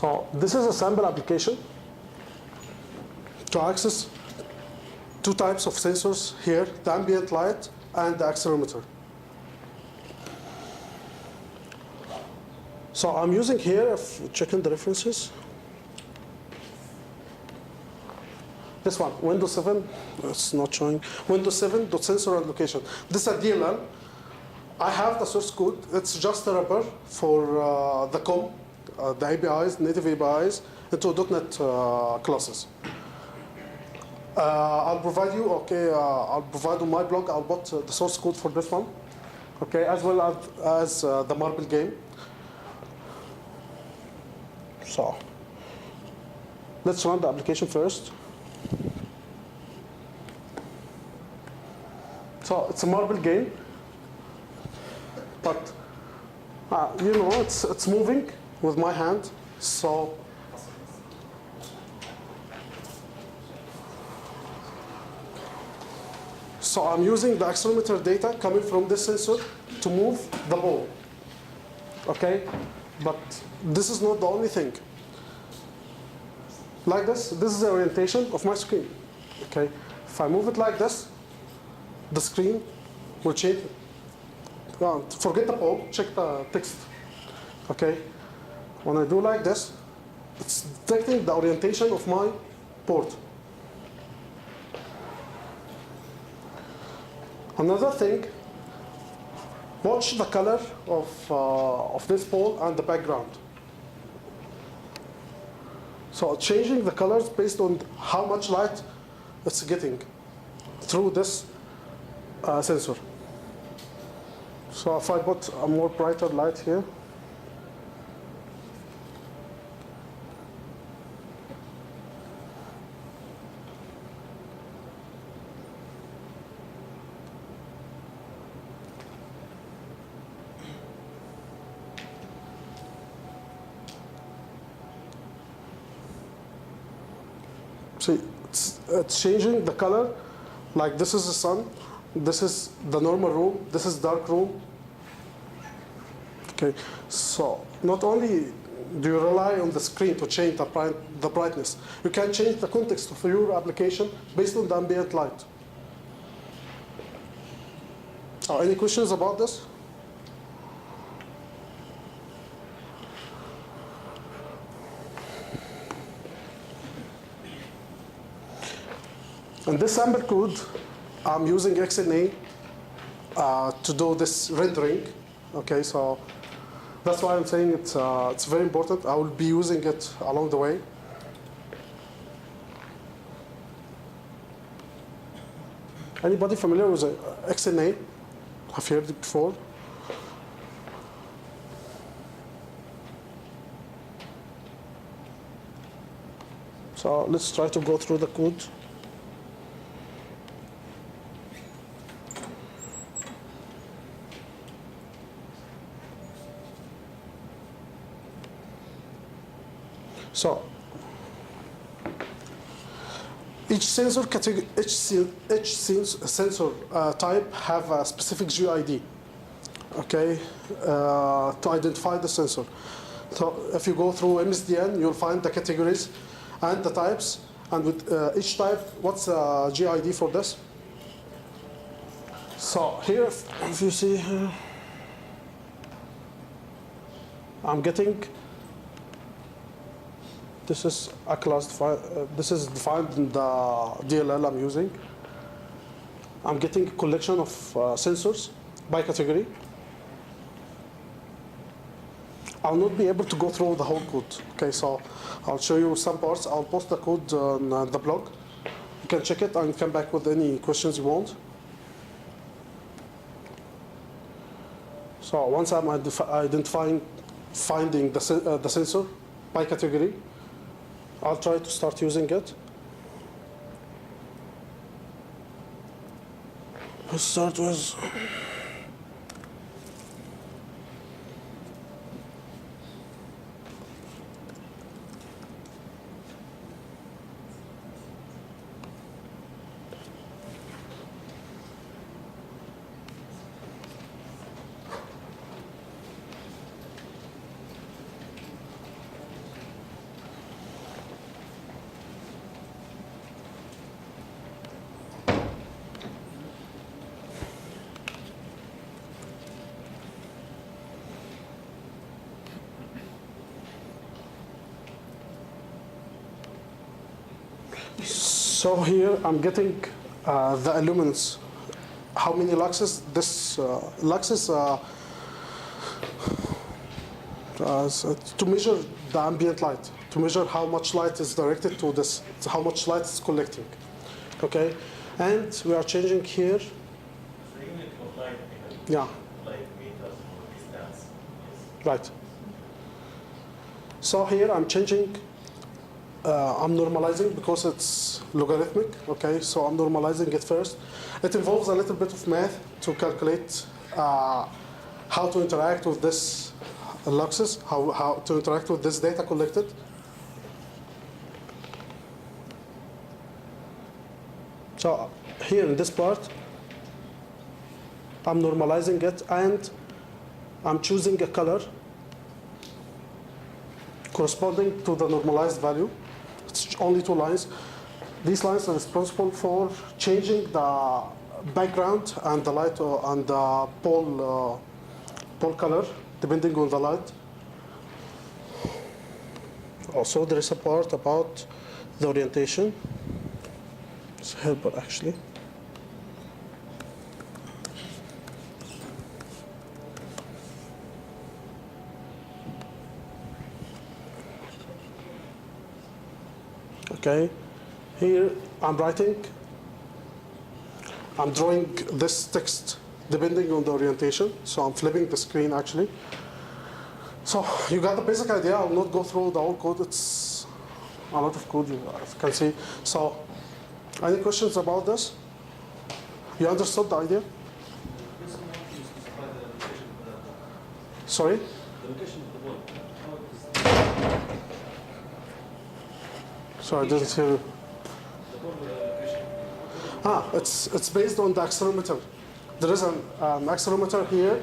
So this is a sample application to access two types of sensors here, the ambient light and the accelerometer. So I'm using here, if you check in the references, this one, Windows 7, it's not showing, Windows 7 sensor and location. This is a DLL. I have the source code. It's just a wrapper for the COM, the APIs, native APIs, into .NET classes. I'll provide you, I'll provide on my blog, I'll put the source code for this one, okay, as well as the marble game. So, let's run the application first. So, it's a marble game, but you know, it's moving with my hand, so I'm using the accelerometer data coming from this sensor to move the ball, okay? But this is not the only thing. Like this is the orientation of my screen, okay? If I move it like this, the screen will change. Forget the ball, check the text, okay? When I do like this, it's detecting the orientation of my port. Another thing, watch the color of this ball and the background. So changing the colors based on how much light it's getting through this sensor. So if I put a more brighter light here, see, it's changing the color. Like this is the sun, this is the normal room, this is dark room. Okay, so not only do you rely on the screen to change the brightness, you can change the context of your application based on the ambient light. Any questions about this? In this sample code, I'm using XNA to do this rendering. Okay, so that's why I'm saying it's very important. I will be using it along the way. Anybody familiar with XNA? Have you heard it before? So let's try to go through the code. So each sensor category, each sensor type have a specific GUID, okay, to identify the sensor. So if you go through MSDN, you'll find the categories and the types, and with each type, what's the GUID for this? So here, if you see here, I'm getting. This is a class. This is defined in the DLL I'm using. I'm getting a collection of sensors by category. I'll not be able to go through the whole code. Okay, so I'll show you some parts. I'll post the code on the blog. You can check it and come back with any questions you want. So once I'm finding the sensor by category, I'll try to start using it. Let's start with So here I'm getting the illuminance. How many luxes? This luxes to measure the ambient light, to measure how much light is directed to this, how much light is collecting. Okay, and we are changing here. The unit of light, Yeah. Light meters or distance. Yes. Right. So here I'm changing, I'm normalizing because it's logarithmic, okay? So I'm normalizing it first. It involves a little bit of math to calculate how to interact with this luxes, how to interact with this data collected. So here in this part, I'm normalizing it and I'm choosing a color corresponding to the normalized value. It's only 2 lines. These lines are responsible for changing the background and the light and the pole color depending on the light. Also, there is a part about the orientation. It's helpful actually. Okay, here I'm drawing this text depending on the orientation. So I'm flipping the screen actually. So you got the basic idea. I'll not go through the whole code. It's a lot of code, you guys can see. So any questions about this? You understood the idea? Sorry? The location of the ball. Sorry, I didn't hear you. The ball location. It's based on the accelerometer. There is an accelerometer here.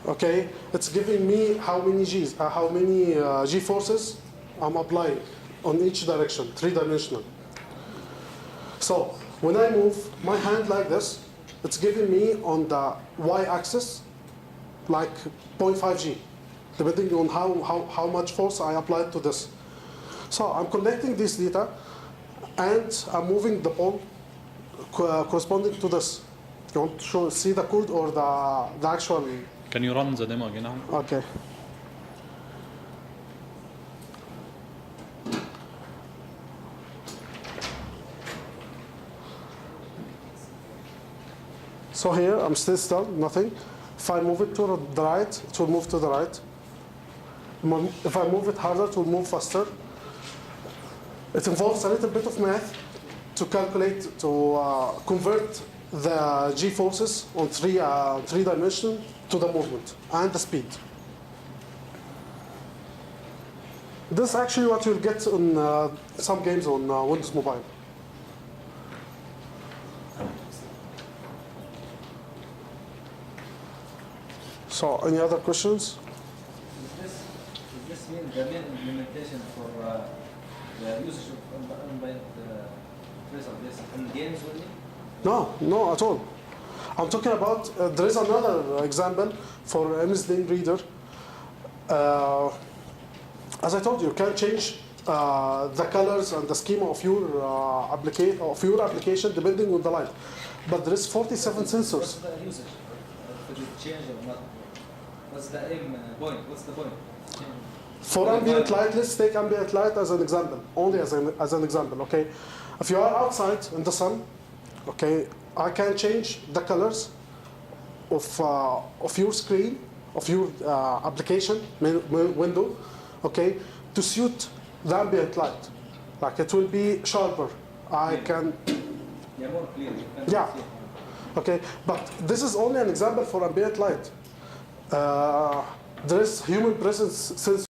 Okay, it's giving me how many G's, how many G forces I'm applying on each direction, 3-dimensional. So when I move my hand like this, it's giving me on the y-axis like 0.5 G, depending on how much force I applied to this. So I'm collecting this data, and I'm moving the ball corresponding to this. You want to see the code or the actual? Can you run the demo again, Ahmed? Okay. So here I'm still, nothing. If I move it to the right, it will move to the right. If I move it harder, it will move faster. It involves a little bit of math to calculate, to convert the G forces on 3 dimension to the movement and the speed. This is actually what you'll get in some games on Windows Mobile. So, any other questions? Does this mean the main implementation for the usage of ambient result in games only? No, no, at all. I'm talking about, there is another example for MS-DIN reader. As I told you can change the colors and the schema of your application depending on the light. But there is 47 sensors. What's the usage? Could it change or not? What's the aim point? What's the point? For ambient light, let's take ambient light as an example, only as an example, okay? If you are outside in the sun, okay, I can change the colors of your screen, of your application window, okay, to suit the ambient light. Like it will be sharper. I can. Yeah, more clear. Yeah. Okay, but this is only an example for ambient light. There is human presence sensor.